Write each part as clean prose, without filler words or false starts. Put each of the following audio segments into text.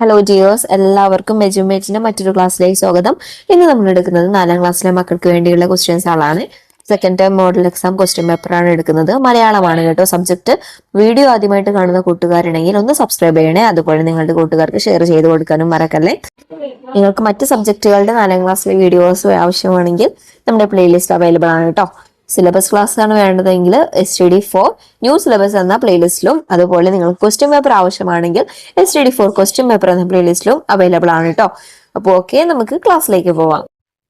Hello ജിയോസ്, എല്ലാവർക്കും മെജുമേറ്റിന്റെ മറ്റൊരു ക്ലാസ്സിലേക്ക് സ്വാഗതം. ഇന്ന് നമ്മൾ എടുക്കുന്നത് 4ാം ക്ലാസ്സിലെ മക്കൾക്ക് വേണ്ടിയുള്ള ക്വസ്റ്റ്യൻസ് ആണ്. Second time model exam question പേപ്പറാണ് എടുക്കുന്നത്. മലയാളമാണ് കേട്ടോ സബ്ജക്ട്. വീഡിയോ ആദ്യമായിട്ട് കാണുന്ന കൂട്ടുകാരുണ്ടെങ്കിൽ ഒന്ന് സബ്സ്ക്രൈബ് ചെയ്യണേ. അതുപോലെ നിങ്ങളുടെ കൂട്ടുകാർക്ക് ഷെയർ ചെയ്ത് കൊടുക്കാനും മറക്കല്ലേ. നിങ്ങൾക്ക് മറ്റ് സബ്ജക്റ്റുകളുടെ 4ാം ക്ലാസ്സിലെ വീഡിയോസ് ആവശ്യമാണെങ്കിൽ നമ്മുടെ പ്ലേലിസ്റ്റ് അവൈലബിൾ ആണ് കേട്ടോ. സിലബസ് ക്ലാസ് ആണ് വേണ്ടതെങ്കിൽ STD4 ന്യൂ സിലബസ് എന്ന പ്ലേലിസ്റ്റിലും, അതുപോലെ നിങ്ങൾക്ക് ക്വസ്റ്റ്യൻ പേപ്പർ ആവശ്യമാണെങ്കിൽ STD4 ക്വസ്റ്റ്യൻ പേപ്പർ എന്ന പ്ലേലിസ്റ്റിലും അവൈലബിൾ ആണ് കേട്ടോ. അപ്പോൾ ഓക്കെ, നമുക്ക് ക്ലാസ്സിലേക്ക് പോവാം.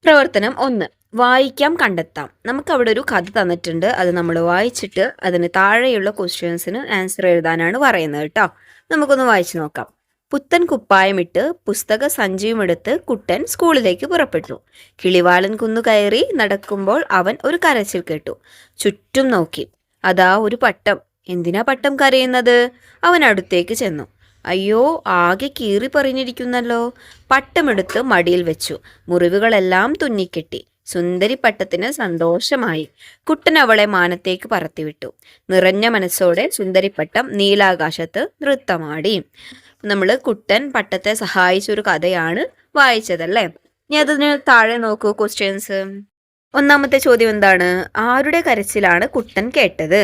പ്രവർത്തനം 1, വായിക്കാം കണ്ടെത്താം. നമുക്ക് അവിടെ ഒരു കഥ തന്നിട്ടുണ്ട്. അത് നമ്മൾ വായിച്ചിട്ട് അതിന് താഴെയുള്ള ക്വസ്റ്റ്യൻസിന് ആൻസർ എഴുതാനാണ് പറയുന്നത് കേട്ടോ. നമുക്കൊന്ന് വായിച്ചു നോക്കാം. പുത്തൻ കുപ്പായമിട്ട് പുസ്തക സഞ്ചിയുമെടുത്ത് കുട്ടൻ സ്കൂളിലേക്ക് പുറപ്പെട്ടു. കിളിവാലൻ കുന്നു കയറി നടക്കുമ്പോൾ അവൻ ഒരു കരച്ചിൽ കേട്ടു. ചുറ്റും നോക്കി. അതാ ഒരു പട്ടം. എന്തിനാ പട്ടം കരയുന്നത്? അവൻ അടുത്തേക്ക് ചെന്നു. അയ്യോ, ആകെ കീറി പറഞ്ഞിരിക്കുന്നല്ലോ. പട്ടമെടുത്ത് മടിയിൽ വെച്ചു. മുറിവുകളെല്ലാം തുന്നിക്കെട്ടി. സുന്ദരി പട്ടത്തിന് സന്തോഷമായി. കുട്ടൻ അവളെ മാനത്തേക്ക് പറത്തിവിട്ടു. നിറഞ്ഞ മനസ്സോടെ സുന്ദരിപ്പട്ടം നീലാകാശത്ത് നൃത്തമാടി. നമ്മൾ കുട്ടൻ പട്ടത്തെ സഹായിച്ചൊരു കഥയാണ് വായിച്ചതല്ലേ. ഇനി അതിന് താഴെ നോക്കൂ ക്വസ്റ്റ്യൻസ്. ഒന്നാമത്തെ ചോദ്യം എന്താണ്? ആരുടെ കരച്ചിലാണ് കുട്ടൻ കേട്ടത്?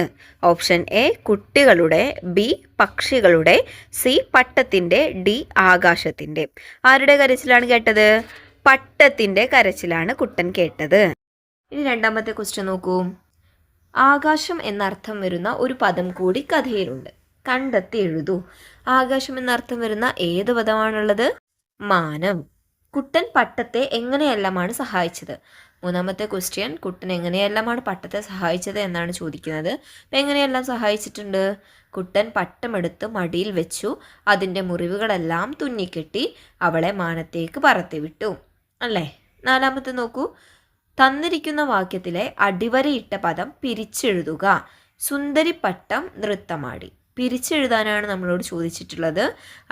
ഓപ്ഷൻ എ കുട്ടികളുടെ, ബി പക്ഷികളുടെ, സി പട്ടത്തിന്റെ, ഡി ആകാശത്തിന്റെ. ആരുടെ കരച്ചിലാണ് കേട്ടത്? പട്ടത്തിന്റെ കരച്ചിലാണ് കുട്ടൻ കേട്ടത്. ഇനി രണ്ടാമത്തെ ക്വസ്റ്റ്യൻ നോക്കൂ. ആകാശം എന്നർത്ഥം വരുന്ന ഒരു പദം കൂടി കഥയിലുണ്ട്. കണ്ടെത്തി എഴുതൂ. ആകാശം എന്നർത്ഥം വരുന്ന ഏത് പദമാണുള്ളത്? മാനം. കുട്ടൻ പട്ടത്തെ എങ്ങനെയെല്ലാമാണ് സഹായിച്ചത്? മൂന്നാമത്തെ ക്വസ്റ്റ്യൻ, കുട്ടൻ എങ്ങനെയെല്ലാമാണ് പട്ടത്തെ സഹായിച്ചത് എന്നാണ് ചോദിക്കുന്നത്. എങ്ങനെയെല്ലാം സഹായിച്ചിട്ടുണ്ട്? കുട്ടൻ പട്ടമെടുത്ത് മടിയിൽ വെച്ചു. അതിൻ്റെ മുറിവുകളെല്ലാം തുന്നിക്കെട്ടി. അവളെ മാനത്തേക്ക് പറത്തിവിട്ടു അല്ലേ. നാലാമത്തെ നോക്കൂ. തന്നിരിക്കുന്ന വാക്യത്തിലെ അടിവരയിട്ട പദം പിരിച്ചെഴുതുക. സുന്ദരിപ്പട്ടം നൃത്തമാടി. പിരിച്ചെഴുതാനാണ് നമ്മളോട് ചോദിച്ചിട്ടുള്ളത്.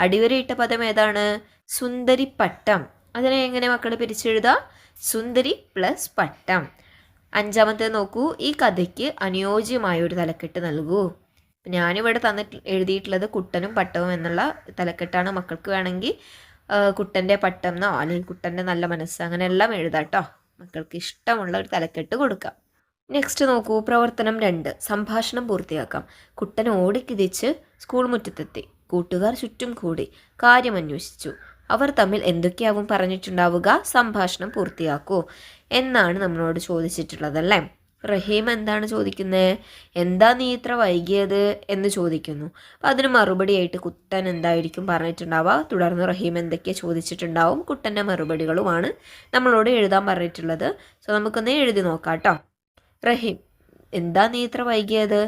അടിവരയിട്ട പദം ഏതാണ്? സുന്ദരിപ്പട്ടം. അതിനെ എങ്ങനെ മക്കൾ പിരിച്ചെഴുതാ? സുന്ദരി പ്ലസ് പട്ടം. അഞ്ചാമത്തെ നോക്കൂ. ഈ കഥയ്ക്ക് അനുയോജ്യമായ ഒരു തലക്കെട്ട് നൽകൂ. ഞാനിവിടെ എഴുതിയിട്ടുള്ളത് കുട്ടനും പട്ടവും എന്നുള്ള തലക്കെട്ടാണ്. മക്കൾക്ക് വേണമെങ്കിൽ കുട്ടൻ്റെ പട്ടം എന്നോ അല്ലെങ്കിൽ കുട്ടൻ്റെ നല്ല മനസ്സ് അങ്ങനെയെല്ലാം എഴുതാം കേട്ടോ. മക്കൾക്ക് ഇഷ്ടമുള്ള ഒരു തലക്കെട്ട് കൊടുക്കാം. നെക്സ്റ്റ് നോക്കൂ. പ്രവർത്തനം 2, സംഭാഷണം പൂർത്തിയാക്കാം. കുട്ടൻ ഓടിക്കിതിച്ച് സ്കൂൾ മുറ്റത്തെത്തി. കൂട്ടുകാർ ചുറ്റും കൂടി കാര്യം അന്വേഷിച്ചു. അവർ തമ്മിൽ എന്തൊക്കെയാവും പറഞ്ഞിട്ടുണ്ടാവുക? സംഭാഷണം പൂർത്തിയാക്കൂ എന്നാണ് നമ്മളോട് ചോദിച്ചിട്ടുള്ളതല്ലേ. റഹീം എന്താണ് ചോദിക്കുന്നത്? എന്താ നീ ഇത്ര വൈകിയത് എന്ന് ചോദിക്കുന്നു. അപ്പം അതിന് മറുപടിയായിട്ട് കുട്ടൻ എന്തായിരിക്കും പറഞ്ഞിട്ടുണ്ടാവുക? തുടർന്ന് റഹീം എന്തൊക്കെ ചോദിച്ചിട്ടുണ്ടാവും? കുട്ടൻ്റെ മറുപടികളുമാണ് നമ്മളോട് എഴുതാൻ പറഞ്ഞിട്ടുള്ളത്. സോ നമുക്കൊന്ന് എഴുതി നോക്കാം കേട്ടോ. റഹീം, എന്താ നീ ഇത്ര വൈകിയത്?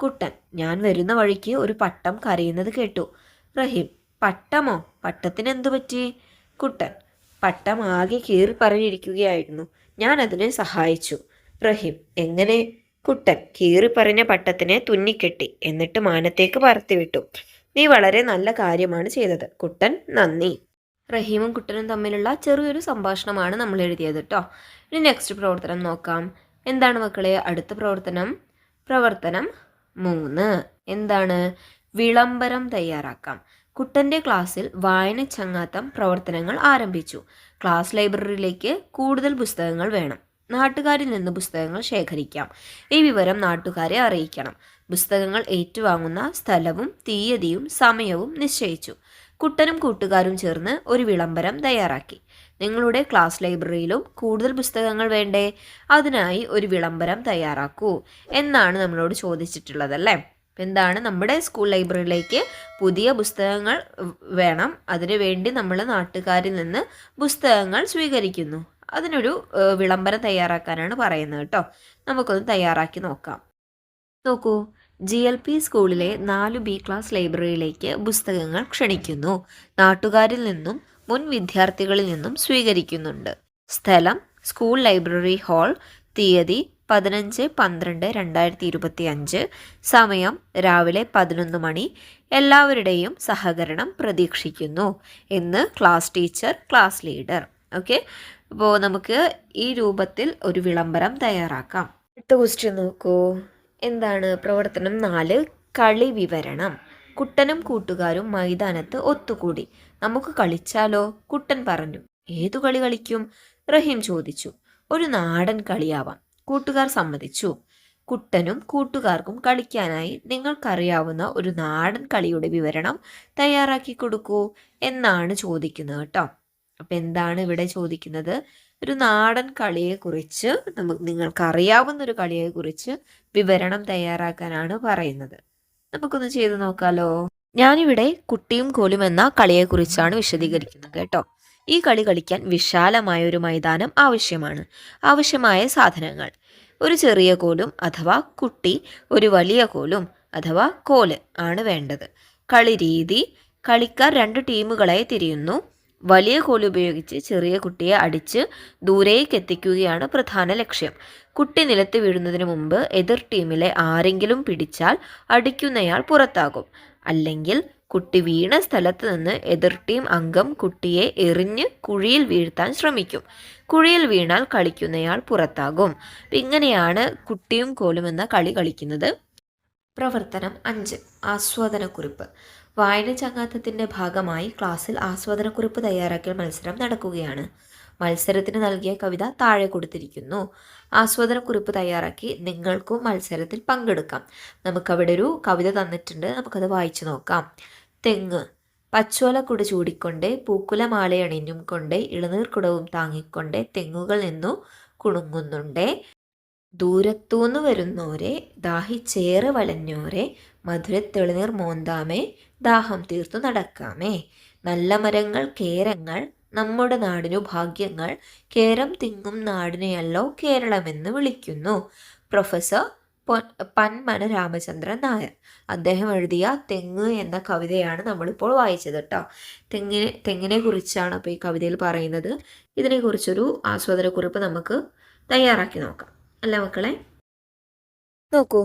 കുട്ടൻ, ഞാൻ വരുന്ന വഴിക്ക് ഒരു പട്ടം കരയുന്നത് കേട്ടു. റഹീം, പട്ടമോ? പട്ടത്തിന് എന്തു പറ്റി? കുട്ടൻ, പട്ടം ആകെ കീറി പറഞ്ഞിരിക്കുകയായിരുന്നു. ഞാൻ അതിനെ സഹായിച്ചു. റഹീം, എങ്ങനെ? കുട്ടൻ, കീറി പറഞ്ഞ പട്ടത്തിനെ തുന്നിക്കെട്ടി, എന്നിട്ട് മാനത്തേക്ക് പറത്തിവിട്ടു. നീ വളരെ നല്ല കാര്യമാണ് ചെയ്തത്. കുട്ടൻ, നന്ദി. റഹീമും കുട്ടനും തമ്മിലുള്ള ചെറിയൊരു സംഭാഷണമാണ് നമ്മൾ എഴുതിയത് കേട്ടോ. ഇനി നെക്സ്റ്റ് പ്രവർത്തനം നോക്കാം. എന്താണ് മക്കളെ അടുത്ത പ്രവർത്തനം? പ്രവർത്തനം 3 എന്താണ്? വിളംബരം തയ്യാറാക്കാം. കുട്ടൻ്റെ ക്ലാസ്സിൽ വായന ചങ്ങാത്തം പ്രവർത്തനങ്ങൾ ആരംഭിച്ചു. ക്ലാസ് ലൈബ്രറിയിലേക്ക് കൂടുതൽ പുസ്തകങ്ങൾ വേണം. നാട്ടുകാരിൽ നിന്ന് പുസ്തകങ്ങൾ ശേഖരിക്കാം. ഈ വിവരം നാട്ടുകാരെ അറിയിക്കണം. പുസ്തകങ്ങൾ ഏറ്റുവാങ്ങുന്ന സ്ഥലവും തീയതിയും സമയവും നിശ്ചയിച്ചു. കുട്ടനും കൂട്ടുകാരും ചേർന്ന് ഒരു വിളംബരം തയ്യാറാക്കി. നിങ്ങളുടെ ക്ലാസ് ലൈബ്രറിയിലും കൂടുതൽ പുസ്തകങ്ങൾ വേണ്ടേ? അതിനായി ഒരു വിളംബരം തയ്യാറാക്കൂ എന്നാണ് നമ്മളോട് ചോദിച്ചിട്ടുള്ളതല്ലേ. എന്താണ്? നമ്മുടെ സ്കൂൾ ലൈബ്രറിയിലേക്ക് പുതിയ പുസ്തകങ്ങൾ വേണം. അതിനു വേണ്ടി നമ്മൾ നാട്ടുകാരിൽ നിന്ന് പുസ്തകങ്ങൾ സ്വീകരിക്കുന്നു. അതിനൊരു വിളംബരം തയ്യാറാക്കാനാണ് പറയുന്നത് കേട്ടോ. നമുക്കൊന്ന് തയ്യാറാക്കി നോക്കാം. നോക്കൂ. GLP സ്കൂളിലെ 4B ക്ലാസ് ലൈബ്രറിയിലേക്ക് പുസ്തകങ്ങൾ ക്ഷണിക്കുന്നു. നാട്ടുകാരിൽ നിന്നും മുൻ വിദ്യാർത്ഥികളിൽ നിന്നും സ്വീകരിക്കുന്നുണ്ട്. സ്ഥലം സ്കൂൾ ലൈബ്രറി ഹാൾ. തീയതി 15/12/2025. സമയം രാവിലെ 11 മണി. എല്ലാവരുടെയും സഹകരണം പ്രതീക്ഷിക്കുന്നു എന്ന് class teacher, class leader. Okay, അപ്പോൾ നമുക്ക് ഈ രൂപത്തിൽ ഒരു വിളംബരം തയ്യാറാക്കാം. അടുത്ത ക്വസ്റ്റ്യൻ നോക്കൂ. എന്താണ്? പ്രവർത്തനം 4, കളി വിവരണം. കുട്ടനും കൂട്ടുകാരും മൈതാനത്ത് ഒത്തുകൂടി. നമുക്ക് കളിച്ചാലോ? കുട്ടൻ പറഞ്ഞു. ഏതു കളി കളിക്കും? റഹീം ചോദിച്ചു. ഒരു നാടൻ കളിയാവാം. കൂട്ടുകാർ സമ്മതിച്ചു. കുട്ടനും കൂട്ടുകാർക്കും കളിക്കാനായി നിങ്ങൾക്കറിയാവുന്ന ഒരു നാടൻ കളിയുടെ വിവരണം തയ്യാറാക്കി കൊടുക്കൂ എന്നാണ് ചോദിക്കുന്നത് കേട്ടോ. അപ്പം എന്താണ് ഇവിടെ ചോദിക്കുന്നത്? ഒരു നാടൻ കളിയെക്കുറിച്ച് നിങ്ങൾക്കറിയാവുന്ന ഒരു കളിയെക്കുറിച്ച് വിവരണം തയ്യാറാക്കാനാണ് പറയുന്നത്. നമുക്കൊന്ന് ചെയ്തു നോക്കാലോ. ഞാനിവിടെ കുട്ടിയും കോലും എന്ന കളിയെക്കുറിച്ചാണ് വിശദീകരിക്കുന്നത് കേട്ടോ. ഈ കളി കളിക്കാൻ വിശാലമായ ഒരു മൈതാനം ആവശ്യമാണ്. ആവശ്യമായ സാധനങ്ങൾ: ഒരു ചെറിയ കോലും അഥവാ കുട്ടി, ഒരു വലിയ കോലും അഥവാ കോല് ആണ് വേണ്ടത്. കളി രീതി: കളിക്കാർ 2 ടീമുകളായി തിരിയുന്നു. വലിയ കോല് ഉപയോഗിച്ച് ചെറിയ കുട്ടിയെ അടിച്ച് ദൂരേക്ക് എത്തിക്കുകയാണ് പ്രധാന ലക്ഷ്യം. കുട്ടി നിലത്ത് വീഴുന്നതിന് മുമ്പ് എതിർ ടീമിലെ ആരെങ്കിലും പിടിച്ചാൽ അടിക്കുന്നയാൾ പുറത്താകും. അല്ലെങ്കിൽ കുട്ടി വീണ സ്ഥലത്ത് നിന്ന് എതിർ ടീം അംഗം കുട്ടിയെ എറിഞ്ഞ് കുഴിയിൽ വീഴ്ത്താൻ ശ്രമിക്കും. കുഴിയിൽ വീണാൽ കളിക്കുന്നയാൾ പുറത്താകും. ഇങ്ങനെയാണ് കുട്ടിയും കോലും എന്ന കളി കളിക്കുന്നത്. പ്രവർത്തനം 5: ആസ്വാദനക്കുറിപ്പ്. വായന ചങ്ങാത്തത്തിൻ്റെ ഭാഗമായി ക്ലാസ്സിൽ ആസ്വാദനക്കുറിപ്പ് തയ്യാറാക്കൽ മത്സരം നടക്കുകയാണ്. മത്സരത്തിന് നൽകിയ കവിത താഴെ കൊടുത്തിരിക്കുന്നു. ആസ്വാദനക്കുറിപ്പ് തയ്യാറാക്കി നിങ്ങൾക്കും മത്സരത്തിൽ പങ്കെടുക്കാം. നമുക്കവിടെ ഒരു കവിത തന്നിട്ടുണ്ട്, നമുക്കത് വായിച്ചു നോക്കാം. തെങ്ങ്. പച്ചോലക്കുട ചൂടിക്കൊണ്ടേ പൂക്കുലമാലയണിഞ്ഞും കൊണ്ടേ ഇളനീർക്കുടവും താങ്ങിക്കൊണ്ടേ തെങ്ങുകൾ നിന്നു കുണുങ്ങുന്നുണ്ടേ. ദൂരത്തൂന്നു വരുന്നോരെ ദാഹിച്ചേറെ വലഞ്ഞോരെ മധുരത്തെളിനീർ മോന്താമേ ദാഹം തീർത്തു നടക്കാമേ. നല്ല മരങ്ങൾ കേരങ്ങൾ നമ്മുടെ നാടിനു ഭാഗ്യങ്ങൾ കേരം തിങ്ങും നാടിനെയല്ലോ കേരളമെന്ന് വിളിക്കുന്നു. പ്രൊഫസർ പന്മന രാമചന്ദ്രൻ നായർ. അദ്ദേഹം എഴുതിയ തെങ്ങ് എന്ന കവിതയാണ് നമ്മളിപ്പോൾ വായിച്ചത് കേട്ടോ. തെങ്ങിനെ കുറിച്ചാണ് അപ്പോൾ ഈ കവിതയിൽ പറയുന്നത്. ഇതിനെക്കുറിച്ചൊരു ആസ്വാദനക്കുറിപ്പ് നമുക്ക് തയ്യാറാക്കി നോക്കാം അല്ല മക്കളെ? നോക്കൂ,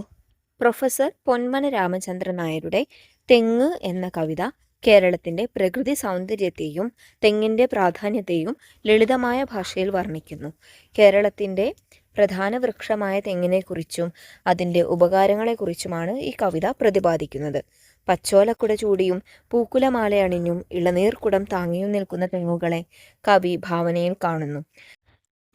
പ്രൊഫസർ പൊന്മന രാമചന്ദ്രൻ നായരുടെ തെങ്ങ് എന്ന കവിത കേരളത്തിൻ്റെ പ്രകൃതി സൗന്ദര്യത്തെയും തെങ്ങിൻ്റെ പ്രാധാന്യത്തെയും ലളിതമായ ഭാഷയിൽ വർണ്ണിക്കുന്നു. കേരളത്തിൻ്റെ പ്രധാന വൃക്ഷമായ തെങ്ങിനെക്കുറിച്ചും അതിൻ്റെ ഉപകാരങ്ങളെക്കുറിച്ചുമാണ് ഈ കവിത പ്രതിപാദിക്കുന്നത്. പച്ചോലക്കുട ചൂടിയും പൂക്കുലമാലയണിഞ്ഞും ഇളനീർക്കുടം താങ്ങിയും നിൽക്കുന്ന തെങ്ങുകളെ കവി ഭാവനയിൽ കാണുന്നു.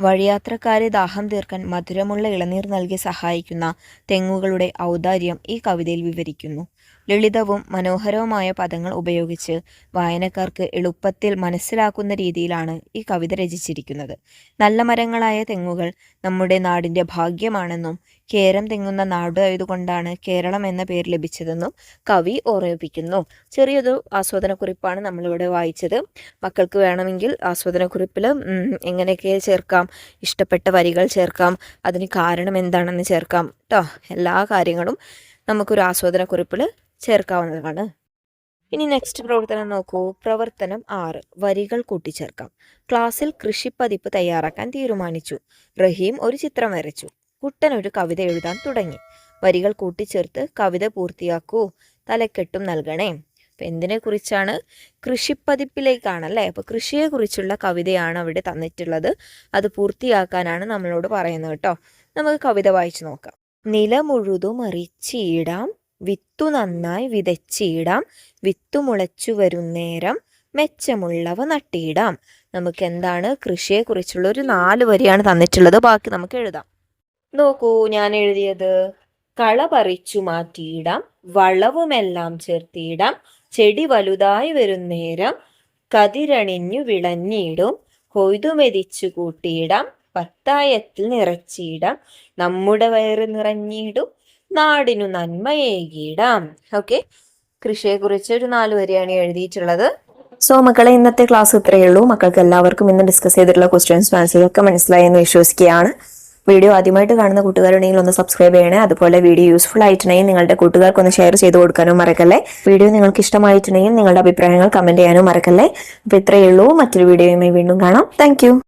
വഴിയാത്രക്കാരെ ദാഹം തീർക്കാൻ മധുരമുള്ള ഇളനീർ നൽകി സഹായിക്കുന്ന തെങ്ങുകളുടെ ഔദാര്യം ഈ കവിതയിൽ വിവരിക്കുന്നു. ലളിതവും മനോഹരവുമായ പദങ്ങൾ ഉപയോഗിച്ച് വായനക്കാർക്ക് എളുപ്പത്തിൽ മനസ്സിലാക്കുന്ന രീതിയിലാണ് ഈ കവിത രചിച്ചിരിക്കുന്നത്. നല്ല മരങ്ങളായ തെങ്ങുകൾ നമ്മുടെ നാടിൻ്റെ ഭാഗ്യമാണെന്നും കേരം തെങ്ങുന്ന നാടായതുകൊണ്ടാണ് കേരളം എന്ന പേര് ലഭിച്ചതെന്നും കവി ഓർമ്മിപ്പിക്കുന്നു. ചെറിയൊരു ആസ്വാദനക്കുറിപ്പാണ് നമ്മളിവിടെ വായിച്ചത്. മക്കൾക്ക് വേണമെങ്കിൽ ആസ്വാദനക്കുറിപ്പിൽ എങ്ങനെയൊക്കെ ചേർക്കാം, ഇഷ്ടപ്പെട്ട വരികൾ ചേർക്കാം, അതിന് കാരണം എന്താണെന്ന് ചേർക്കാം കേട്ടോ. എല്ലാ കാര്യങ്ങളും നമുക്കൊരു ആസ്വാദനക്കുറിപ്പിൽ ചേർക്കാവുന്നതാണ്. ഇനി നെക്സ്റ്റ് പ്രവർത്തനം നോക്കൂ. പ്രവർത്തനം 6: വരികൾ കൂട്ടിച്ചേർക്കാം. ക്ലാസ്സിൽ കൃഷിപ്പതിപ്പ് തയ്യാറാക്കാൻ തീരുമാനിച്ചു. റഹീം ഒരു ചിത്രം വരച്ചു. കുട്ടൻ ഒരു കവിത എഴുതാൻ തുടങ്ങി. വരികൾ കൂട്ടിച്ചേർത്ത് കവിത പൂർത്തിയാക്കൂ. തലക്കെട്ടും നൽകണേ. അപ്പം എന്തിനെക്കുറിച്ചാണ്? കൃഷിപ്പതിപ്പിലേക്കാണല്ലേ. അപ്പോൾ കൃഷിയെക്കുറിച്ചുള്ള കവിതയാണ് അവിടെ തന്നിട്ടുള്ളത്. അത് പൂർത്തിയാക്കാനാണ് നമ്മളോട് പറയുന്നത് കേട്ടോ. നമുക്ക് കവിത വായിച്ചു നോക്കാം. നിലമുഴുതു മറിച്ചിടാം വിത്തു നന്നായി വിതച്ചിടാം വിത്തു മുളച്ചു വരുന്നേരം മെച്ചമുള്ളവ നട്ടിടാം. നമുക്ക് എന്താണ് കൃഷിയെക്കുറിച്ചുള്ള ഒരു 4 വരിയാണ് തന്നിട്ടുള്ളത്. ബാക്കി നമുക്ക് എഴുതാം. നോക്കൂ, ഞാൻ എഴുതിയത് കള പറിച്ചു മാറ്റിയിടാം വളവുമെല്ലാം ചേർത്തിടാം ചെടി വലുതായി വരുന്നേരം കതിരണിഞ്ഞു വിളഞ്ഞിടും കൊയ്തുമെതിച്ചു കൂട്ടിയിടാം പത്തായത്തിൽ നിറച്ചിടാം നമ്മുടെ വയറ് നിറഞ്ഞിടും നാടിനു നന്മയേകിടാം. ഓക്കെ, കൃഷിയെക്കുറിച്ച് ഒരു 4 വരിയാണ് എഴുതിയിട്ടുള്ളത്. സോ മക്കളെ, ഇന്നത്തെ ക്ലാസ് ഇത്രയേ ഉള്ളൂ. മക്കൾക്ക് എല്ലാവർക്കും ഇന്ന് ഡിസ്കസ് ചെയ്തിട്ടുള്ള ക്വസ്റ്റ്യൻസ് ആൻസേഴ്സൊക്കെ മനസ്സിലായി എന്ന് വിശ്വസിക്കുകയാണ്. വീഡിയോ ആദ്യമായിട്ട് കാണുന്ന കൂട്ടുകാരുണ്ടെങ്കിൽ ഒന്ന് സബ്സ്ക്രൈബ് ചെയ്യണേ. അതുപോലെ വീഡിയോ യൂസ്ഫുൾ ആയിട്ടുണ്ടെങ്കിൽ നിങ്ങളുടെ കൂട്ടുകാർക്ക് ഒന്ന് ഷെയർ ചെയ്ത് കൊടുക്കാനും മറക്കല്ലേ. വീഡിയോ നിങ്ങൾക്ക് ഇഷ്ടമായിട്ടുണ്ടെങ്കിൽ നിങ്ങളുടെ അഭിപ്രായങ്ങൾ കമന്റ് ചെയ്യാനും മറക്കല്ലേ. അപ്പോൾ ഇത്രയേ ഉള്ളൂ. മറ്റൊരു വീഡിയോയുമായി വീണ്ടും കാണാം. താങ്ക്